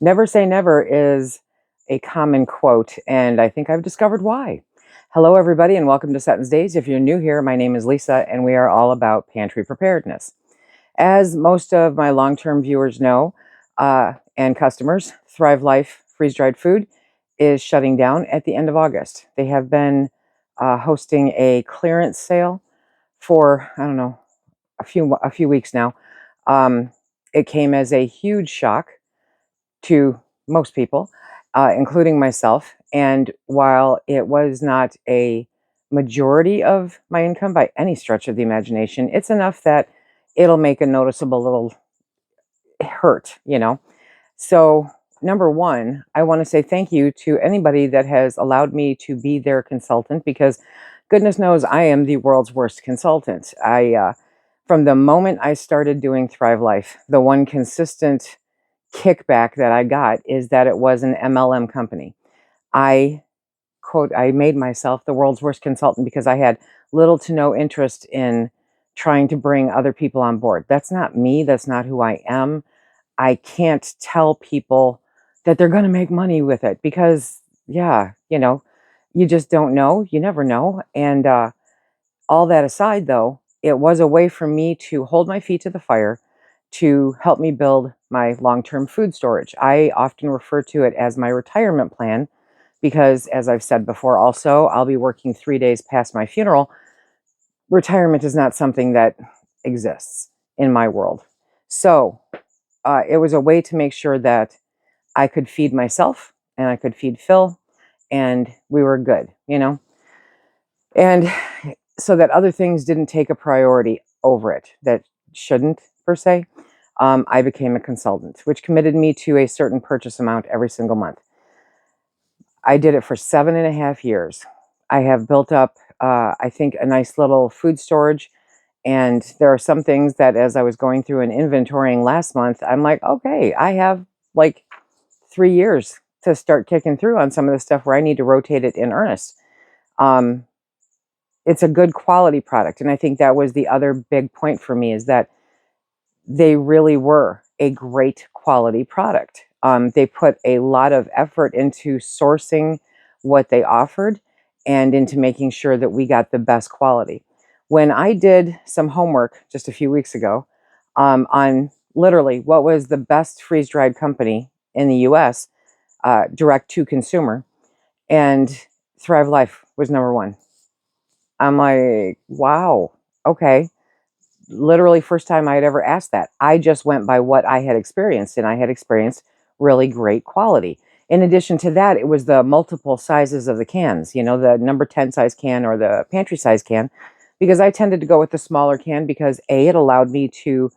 Never say never is a common quote, and I think I've discovered why. Hello, everybody, and welcome to SuttonsDaze. If you're new here, my name is Lisa, and we are all about pantry preparedness. As most of my long-term viewers know, and customers, Thrive Life freeze-dried food is shutting down at the end of August. They have been hosting a clearance sale for, I don't know, a few weeks now. It came as a huge shock to most people, including myself. And while it was not a majority of my income by any stretch of the imagination, it's enough that it'll make a noticeable little hurt. So, number one, I want to say thank you to anybody that has allowed me to be their consultant because goodness knows I am the world's worst consultant. From the moment I started doing Thrive Life, the one consistent kickback that I got is that it was an MLM company. I I made myself the world's worst consultant because I had little to no interest in trying to bring other people on board. That's not me. That's not who I am. I can't tell people that they're going to make money with it because, yeah, you just don't know. You never know. And all that aside, though, it was a way for me to hold my feet to the fire to help me build my long-term food storage. I often refer to it as my retirement plan because, as I've said before, also, I'll be working 3 days past my funeral. Retirement is not something that exists in my world. So it was a way to make sure that I could feed myself and I could feed Phil and we were good. And so that other things didn't take a priority over it that shouldn't, per se. I became a consultant, which committed me to a certain purchase amount every single month. I did it for 7.5 years. I have built up, I think, a nice little food storage. And there are some things that as I was going through and inventorying last month, I'm like, okay, I have like 3 years to start kicking through on some of the stuff where I need to rotate it in earnest. Um, it's a good quality product. And I think that was the other big point for me is that they really were a great quality product. They put a lot of effort into sourcing what they offered and into making sure that we got the best quality. When I did some homework just a few weeks ago on literally what was the best freeze-dried company in the US, direct to consumer, and Thrive Life was number one. I'm like, wow, okay. Literally first time I had ever asked that. I just went by what I had experienced, and I had experienced really great quality. In addition to that, it was the multiple sizes of the cans, the number 10 size can or the pantry size can, because I tended to go with the smaller can because A, it allowed me to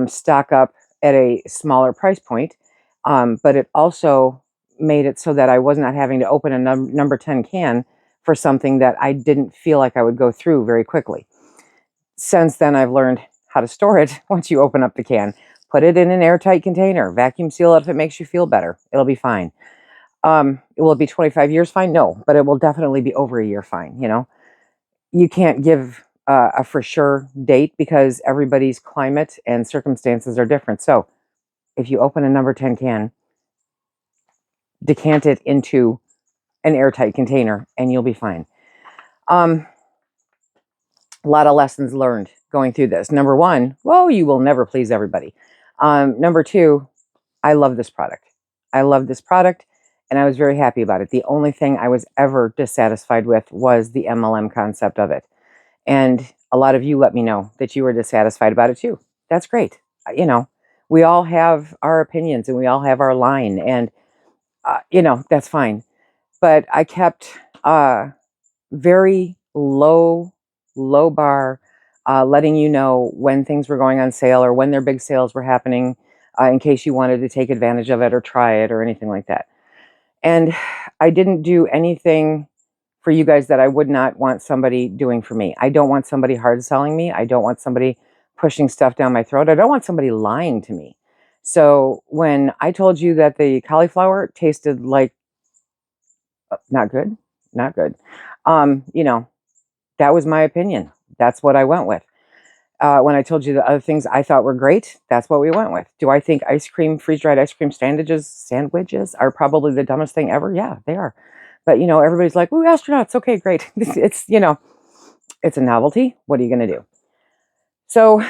stock up at a smaller price point, but it also made it so that I was not having to open a number 10 can for something that I didn't feel like I would go through very quickly. Since then, I've learned how to store it once you open up the can. Put it in an airtight container. Vacuum seal it if it makes you feel better. It'll be fine. Will it be 25 years fine? No, but it will definitely be over a year fine. You can't give a for sure date because everybody's climate and circumstances are different. So if you open a number 10 can, decant it into an airtight container and you'll be fine. A lot of lessons learned going through this. Number one, well, you will never please everybody. Number two, I love this product. I love this product, and I was very happy about it. The only thing I was ever dissatisfied with was the MLM concept of it. And a lot of you let me know that you were dissatisfied about it too. That's great. We all have our opinions and we all have our line, and that's fine. But I kept very low bar, letting you know when things were going on sale or when their big sales were happening, in case you wanted to take advantage of it or try it or anything like that. And I didn't do anything for you guys that I would not want somebody doing for me. I don't want somebody hard selling me. I don't want somebody pushing stuff down my throat. I don't want somebody lying to me. So when I told you that the cauliflower tasted like not good, not good, that was my opinion. That's what I went with. When I told you the other things I thought were great, that's what we went with. Do I think freeze-dried ice cream sandwiches are probably the dumbest thing ever? Yeah, they are. But, everybody's like, "Ooh, astronauts. Okay, great." It's, it's a novelty. What are you going to do? So,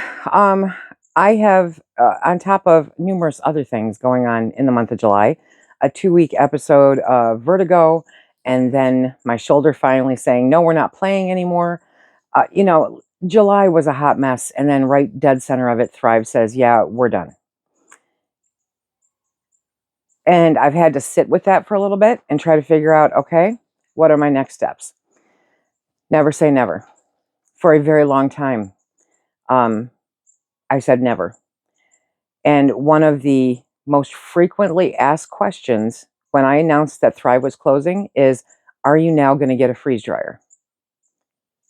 I have, on top of numerous other things going on in the month of July, a 2-week episode of Vertigo, and then my shoulder finally saying, "No, we're not playing anymore." July was a hot mess, and then right dead center of it, Thrive says, "Yeah, we're done." And I've had to sit with that for a little bit and try to figure out, okay, what are my next steps? Never say never. For a very long time, um, I said never. And one of the most frequently asked questions when I announced that Thrive was closing is, "Are you now going to get a freeze dryer?"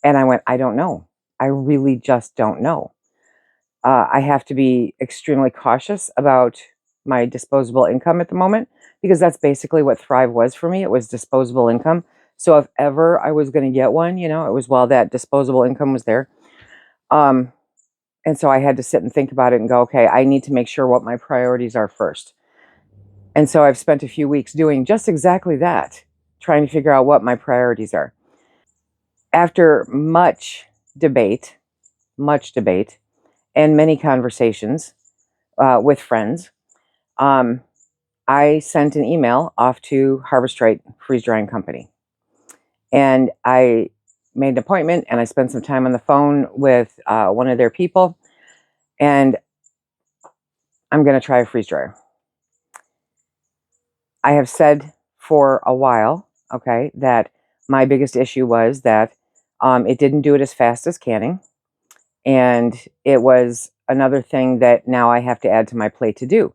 And I went, "I don't know. I really just don't know." I have to be extremely cautious about my disposable income at the moment, because that's basically what Thrive was for me. It was disposable income. So if ever I was going to get one, it was while that disposable income was there. Um, and so I had to sit and think about it and go, okay, I need to make sure what my priorities are first. And so I've spent a few weeks doing just exactly that, trying to figure out what my priorities are. After much debate, and many conversations with friends, um, I sent an email off to HarvestRight Freeze Drying Company. And I made an appointment, and I spent some time on the phone with one of their people. And I'm going to try a freeze dryer. I have said for a while, okay, that my biggest issue was that it didn't do it as fast as canning. And it was another thing that now I have to add to my plate to do.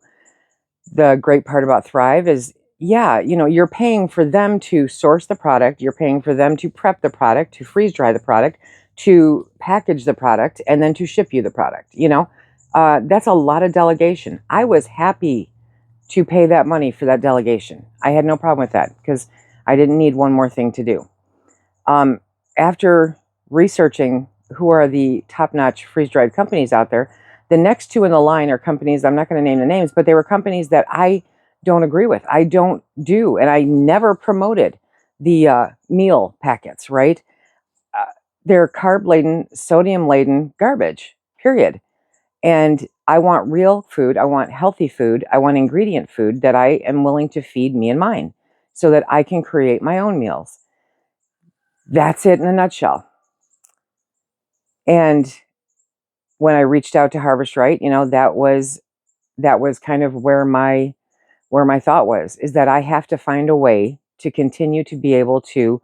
The great part about Thrive is, yeah, you're paying for them to source the product, you're paying for them to prep the product, to freeze dry the product, to package the product, and then to ship you the product. That's a lot of delegation. I was happy to pay that money for that delegation. I had no problem with that because I didn't need one more thing to do. After researching who are the top-notch freeze-dried companies out there, the next two in the line are companies, I'm not going to name the names, but they were companies that I don't agree with. I don't do, and I never promoted the meal packets, right? They're carb-laden, sodium-laden garbage, period. And I want real food. I want healthy food. I want ingredient food that I am willing to feed me and mine so that I can create my own meals. That's it in a nutshell. And when I reached out to HarvestRight, that was kind of where my thought was, is that I have to find a way to continue to be able to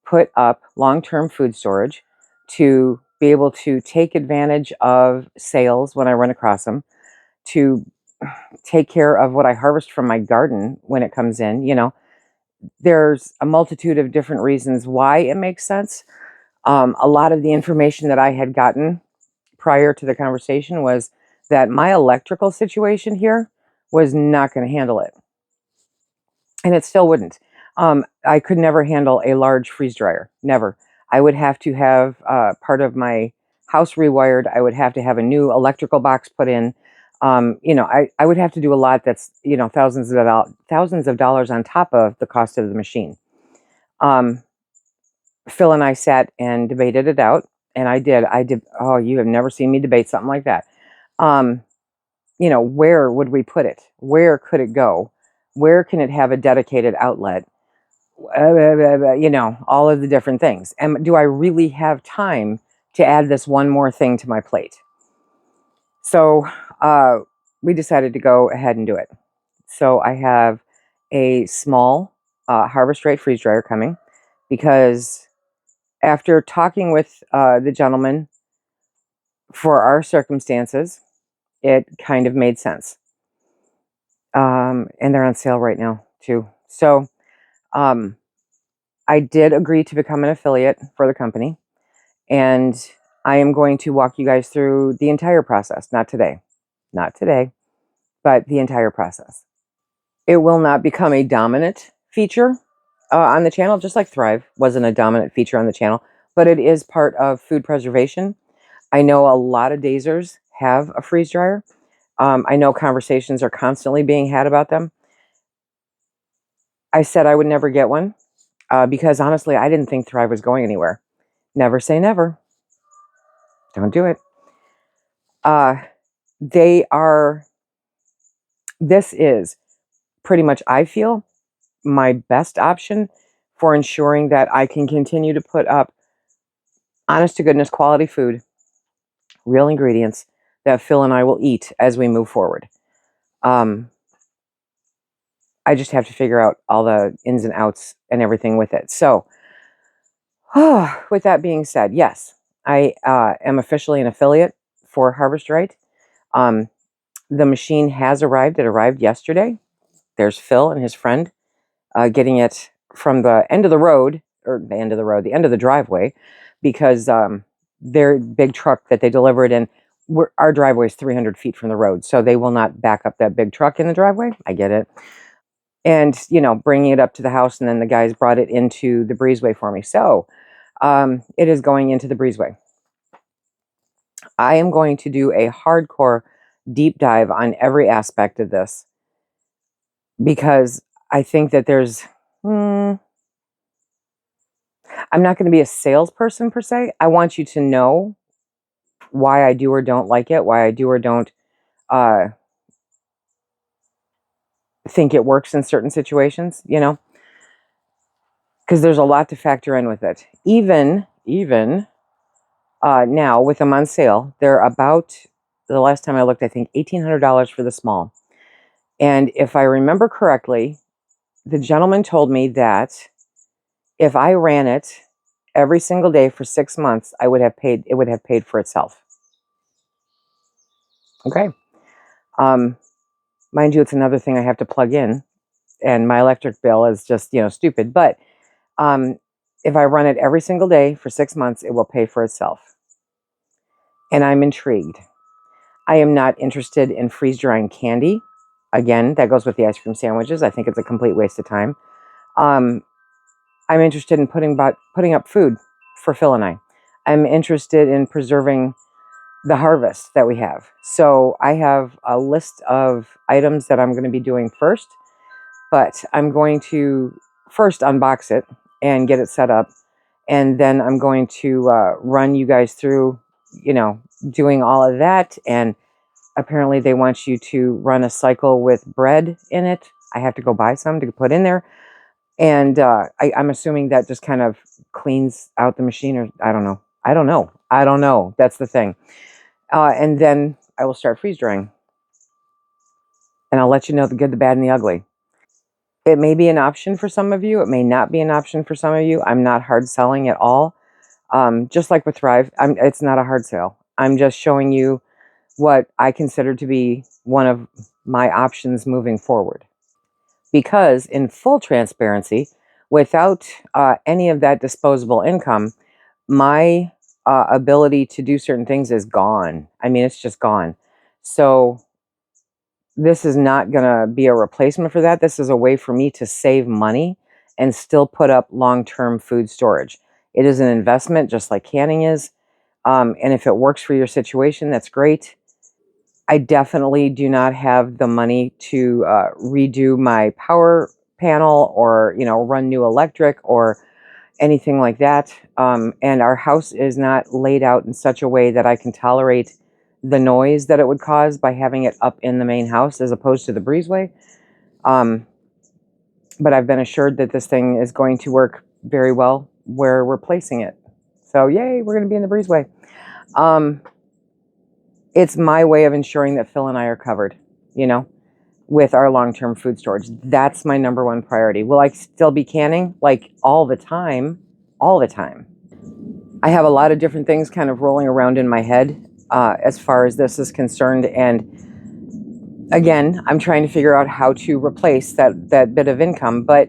put up long-term food storage, to be able to take advantage of sales when I run across them, to take care of what I harvest from my garden when it comes in. There's a multitude of different reasons why it makes sense. A lot of the information that I had gotten prior to the conversation was that my electrical situation here was not going to handle it. And it still wouldn't. I could never handle a large freeze dryer. Never. I would have to have part of my house rewired. I would have to have a new electrical box put in. I would have to do a lot that's, thousands of dollars on top of the cost of the machine. Phil and I sat and debated it out, and I did. Oh, you have never seen me debate something like that. Where would we put it? Where could it go? Where can it have a dedicated outlet? All of the different things. And do I really have time to add this one more thing to my plate? So we decided to go ahead and do it. So I have a small HarvestRight freeze dryer coming, because after talking with the gentleman for our circumstances, it kind of made sense. And they're on sale right now too. So I did agree to become an affiliate for the company, and I am going to walk you guys through the entire process. Not today, but the entire process. It will not become a dominant feature on the channel, just like Thrive wasn't a dominant feature on the channel, but it is part of food preservation. I know a lot of dazers have a freeze dryer. I know conversations are constantly being had about them. I said I would never get one because honestly, I didn't think Thrive was going anywhere. Never say never. Don't do it. They are, this is pretty much, I feel, my best option for ensuring that I can continue to put up honest to goodness quality food, real ingredients that Phil and I will eat as we move forward. I just have to figure out all the ins and outs and everything with it. So, with that being said, yes, I am officially an affiliate for HarvestRight. Um, the machine has arrived. It arrived yesterday. There's Phil and his friend getting it from the end of the road, or the end of the road, the end of the driveway, because their big truck that they delivered in, our driveway is 300 feet from the road, so they will not back up that big truck in the driveway. I get it. And, bringing it up to the house, and then the guys brought it into the breezeway for me. So it is going into the breezeway. I am going to do a hardcore deep dive on every aspect of this because I think that there's, I'm not going to be a salesperson per se. I want you to know why I do or don't like it, why I do or don't think it works in certain situations, because there's a lot to factor in with it. Even now with them on sale, they're about, the last time I looked, I think $1,800 for the small. And if I remember correctly, the gentleman told me that if I ran it every single day for 6 months, it would have paid for itself. Okay. Mind you, it's another thing I have to plug in, and my electric bill is just, stupid. But if I run it every single day for 6 months, it will pay for itself. And I'm intrigued. I am not interested in freeze drying candy. Again, that goes with the ice cream sandwiches. I think it's a complete waste of time. I'm interested in putting up food for Phil and I. I'm interested in preserving the harvest that we have. So I have a list of items that I'm going to be doing first, but I'm going to first unbox it and get it set up. And then I'm going to run you guys through, doing all of that. And apparently they want you to run a cycle with bread in it. I have to go buy some to put in there. And I'm assuming that just kind of cleans out the machine, or I don't know. That's the thing. And then I will start freeze drying. And I'll let you know the good, the bad, and the ugly. It may be an option for some of you. It may not be an option for some of you. I'm not hard selling at all. Just like with Thrive, it's not a hard sale. I'm just showing you what I consider to be one of my options moving forward. Because in full transparency, without any of that disposable income, my ability to do certain things is gone. I mean, it's just gone. So this is not going to be a replacement for that. This is a way for me to save money and still put up long-term food storage. It is an investment, just like canning is. And if it works for your situation, that's great. I definitely do not have the money to redo my power panel or, run new electric or anything like that. And our house is not laid out in such a way that I can tolerate the noise that it would cause by having it up in the main house as opposed to the breezeway. But I've been assured that this thing is going to work very well where we're placing it. So yay, we're going to be in the breezeway. It's my way of ensuring that Phil and I are covered, with our long-term food storage. That's my number one priority. Will I still be canning like all the time? All the time. I have a lot of different things kind of rolling around in my head as far as this is concerned. And again, I'm trying to figure out how to replace that bit of income, but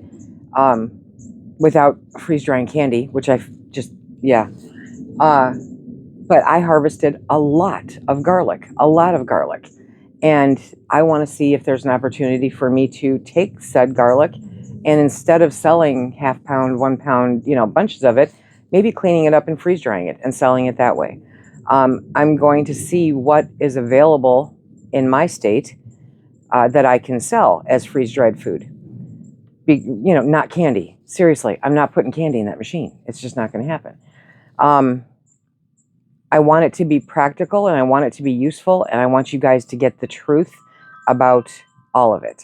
without freeze drying candy, which I've just, yeah. But I harvested a lot of garlic. And I want to see if there's an opportunity for me to take said garlic and instead of selling half pound, 1 pound, bunches of it, maybe cleaning it up and freeze drying it and selling it that way. I'm going to see what is available in my state that I can sell as freeze-dried food. Not candy. Seriously, I'm not putting candy in that machine. It's just not going to happen. I want it to be practical, and I want it to be useful, and I want you guys to get the truth about all of it.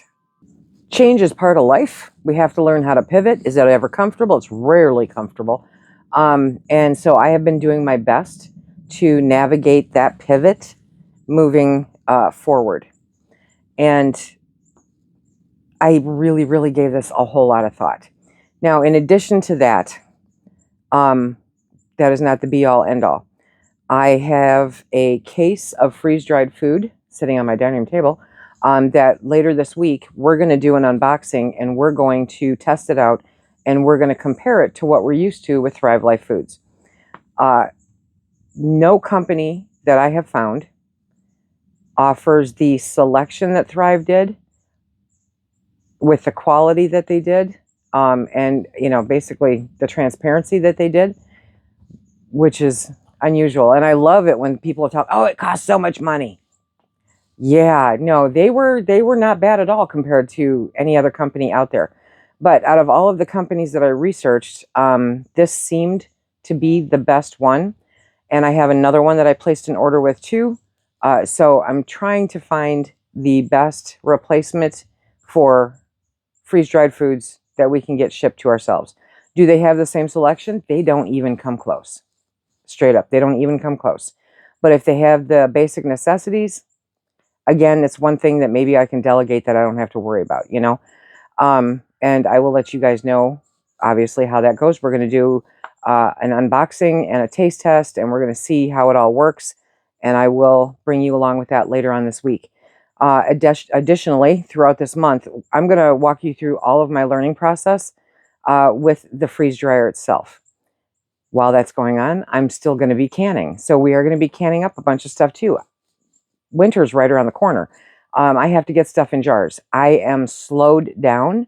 Change is part of life. We have to learn how to pivot. Is it ever comfortable? It's rarely comfortable. And so I have been doing my best to navigate that pivot moving forward. And I really, really gave this a whole lot of thought. Now, in addition to that, that is not the be-all, end-all. I have a case of freeze-dried food sitting on my dining room table that later this week, we're going to do an unboxing, and we're going to test it out, and we're going to compare it to what we're used to with Thrive Life Foods. No company that I have found offers the selection that Thrive did with the quality that they did, and basically the transparency that they did, which is unusual. And I love it when people talk, oh, it costs so much money. Yeah, no, they were not bad at all compared to any other company out there. But out of all of the companies that I researched, this seemed to be the best one. And I have another one that I placed an order with too. So I'm trying to find the best replacement for freeze-dried foods that we can get shipped to ourselves. Do they have the same selection? They don't even come close. Straight up, they don't even come close. But if they have the basic necessities, again, it's one thing that maybe I can delegate that I don't have to worry about, and I will let you guys know, obviously, how that goes. We're going to do an unboxing and a taste test, and we're going to see how it all works, and I will bring you along with that later on this week. Additionally, throughout this month, I'm going to walk you through all of my learning process with the freeze dryer itself. While that's going on, I'm still going to be canning. So we are going to be canning up a bunch of stuff too. Winter's right around the corner. I have to get stuff in jars. I am slowed down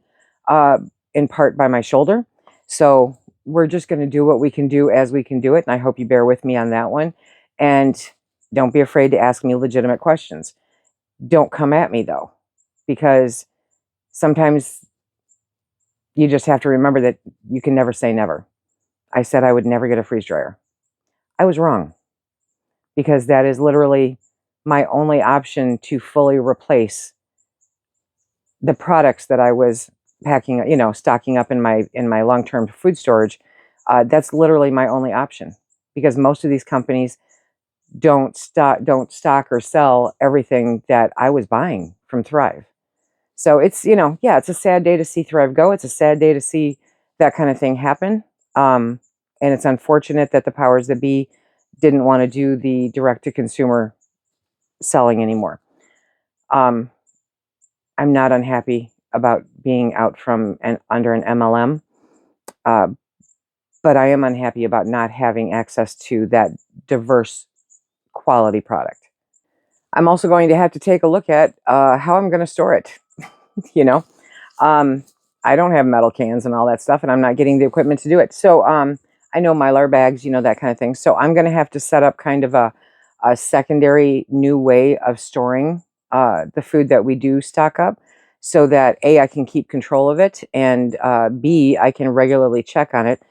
in part by my shoulder. So we're just going to do what we can do as we can do it. And I hope you bear with me on that one. And don't be afraid to ask me legitimate questions. Don't come at me though, because sometimes you just have to remember that you can never say never. I said I would never get a freeze dryer. I was wrong, because that is literally my only option to fully replace the products that I was packing, stocking up in my long-term food storage. That's literally my only option, because most of these companies don't stock or sell everything that I was buying from Thrive. So it's, it's a sad day to see Thrive go. It's a sad day to see that kind of thing happen. And it's unfortunate that the powers that be didn't want to do the direct-to-consumer selling anymore. I'm not unhappy about being out from under an MLM, but I am unhappy about not having access to that diverse quality product. I'm also going to have to take a look at how I'm going to store it. I don't have metal cans and all that stuff, and I'm not getting the equipment to do it. So I know Mylar bags, that kind of thing. So I'm going to have to set up kind of a secondary new way of storing the food that we do stock up, so that A, I can keep control of it, and B, I can regularly check on it.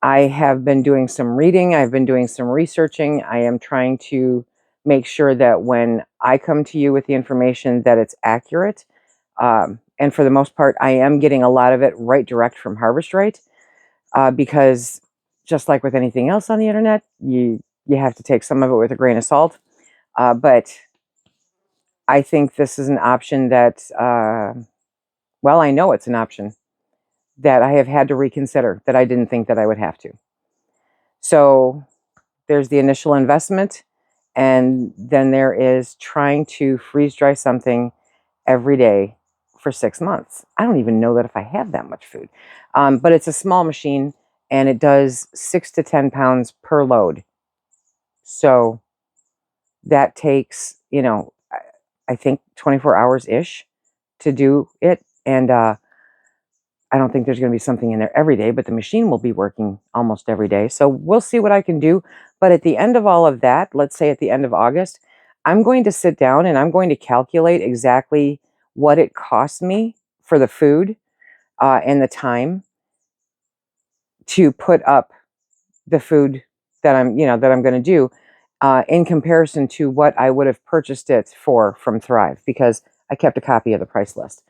I have been doing some reading. I've been doing some researching. I am trying to make sure that when I come to you with the information, that it's accurate. And for the most part, I am getting a lot of it right direct from HarvestRight, because just like with anything else on the internet, you have to take some of it with a grain of salt. But I think this is an option that, I know it's an option that I have had to reconsider, that I didn't think that I would have to. So there's the initial investment, and then there is trying to freeze dry something every day for 6 months. I don't even know that if I have that much food, but it's a small machine, and it does 6 to 10 pounds per load. So that takes, I think 24 hours ish to do it. And I don't think there's going to be something in there every day, but the machine will be working almost every day. So we'll see what I can do. But at the end of all of that, let's say at the end of August, I'm going to sit down and I'm going to calculate exactly what it cost me for the food and the time to put up the food that I'm going to do in comparison to what I would have purchased it for from Thrive, because I kept a copy of the price list,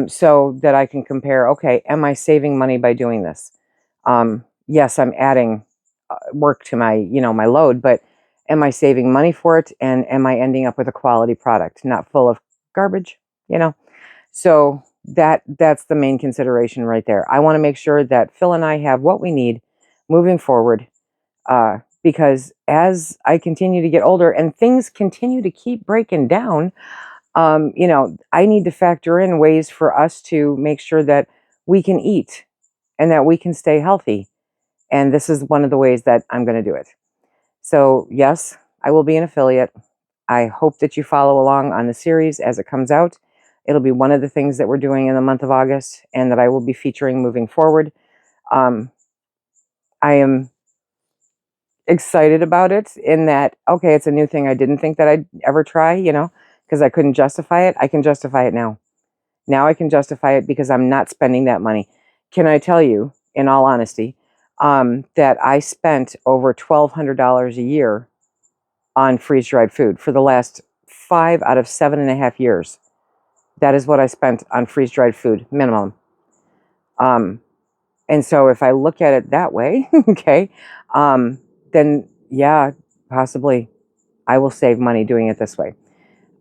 so that I can compare. Okay, am I saving money by doing this? Yes, I'm adding work to my my load, but am I saving money for it? And am I ending up with a quality product, not full of garbage? You know. So that's the main consideration right there. I want to make sure that Phil and I have what we need moving forward, because as I continue to get older and things continue to keep breaking down, I need to factor in ways for us to make sure that we can eat and that we can stay healthy. And this is one of the ways that I'm going to do it. So yes, I will be an affiliate. I hope that you follow along on the series as it comes out. It'll be one of the things that we're doing in the month of August and that I will be featuring moving forward. I am excited about it in that, okay, it's a new thing I didn't think that I'd ever try, because I couldn't justify it. I can justify it now. Now I can justify it because I'm not spending that money. Can I tell you, in all honesty, that I spent over $1,200 a year on freeze-dried food for the last 5 out of 7.5 years. That is what I spent on freeze-dried food, minimum. And so if I look at it that way, okay, then yeah, possibly I will save money doing it this way.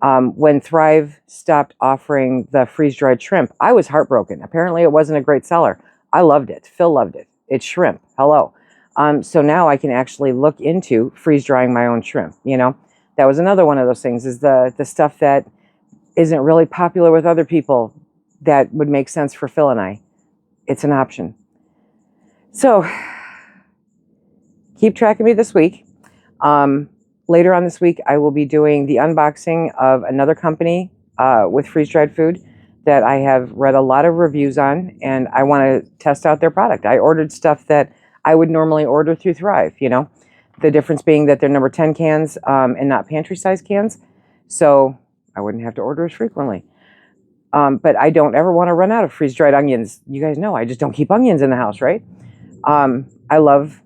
When Thrive stopped offering the freeze-dried shrimp, I was heartbroken. Apparently it wasn't a great seller. I loved it. Phil loved it. It's shrimp. Hello. So now I can actually look into freeze-drying my own shrimp. That was another one of those things, is the stuff that isn't really popular with other people that would make sense for Phil and I. It's an option. So keep track of me this week. Later on this week, I will be doing the unboxing of another company with freeze-dried food that I have read a lot of reviews on, and I want to test out their product. I ordered stuff that I would normally order through Thrive, the difference being that they're number 10 cans and not pantry size cans. So I wouldn't have to order as frequently. But I don't ever want to run out of freeze-dried onions. You guys know I just don't keep onions in the house, right? I love,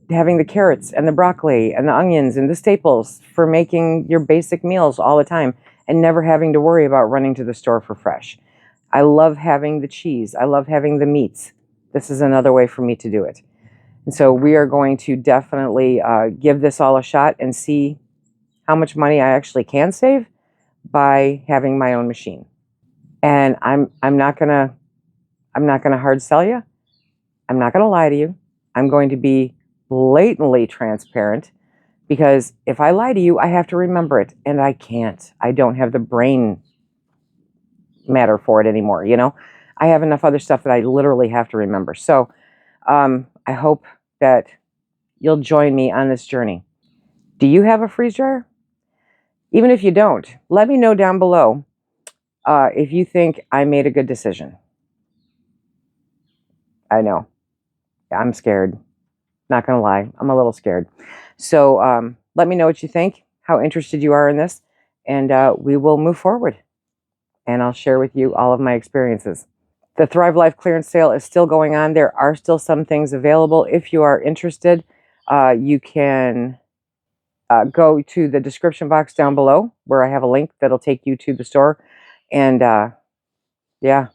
having the carrots and the broccoli and the onions and the staples for making your basic meals all the time and never having to worry about running to the store for fresh. I love having the cheese. I love having the meats. This is another way for me to do it. And so we are going to definitely give this all a shot and see how much money I actually can save by having my own machine. And I'm not gonna hard sell you. I'm not gonna lie to you. I'm going to be blatantly transparent, because if I lie to you, I have to remember it, and I can't. I don't have the brain matter for it anymore. I have enough other stuff that I literally have to remember. So I hope that you'll join me on this journey. Do you have a freeze dryer? Even if you don't, let me know down below if you think I made a good decision. I know. I'm scared. Not going to lie. I'm a little scared. So let me know what you think, how interested you are in this, and we will move forward. And I'll share with you all of my experiences. The Thrive Life clearance sale is still going on. There are still some things available. If you are interested, you can go to the description box down below where I have a link that'll take you to the store. And yeah,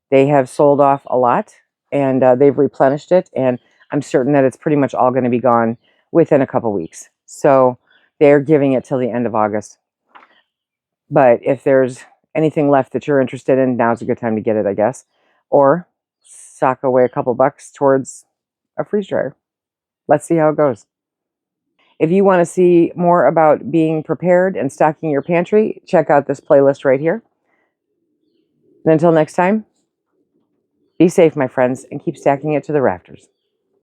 they have sold off a lot, and they've replenished it. And I'm certain that it's pretty much all going to be gone within a couple weeks. So they're giving it till the end of August. But if there's anything left that you're interested in, now's a good time to get it, I guess. Or sock away a couple bucks towards a freeze dryer. Let's see how it goes. If you want to see more about being prepared and stocking your pantry, check out this playlist right here. And until next time, be safe, my friends, and keep stacking it to the rafters.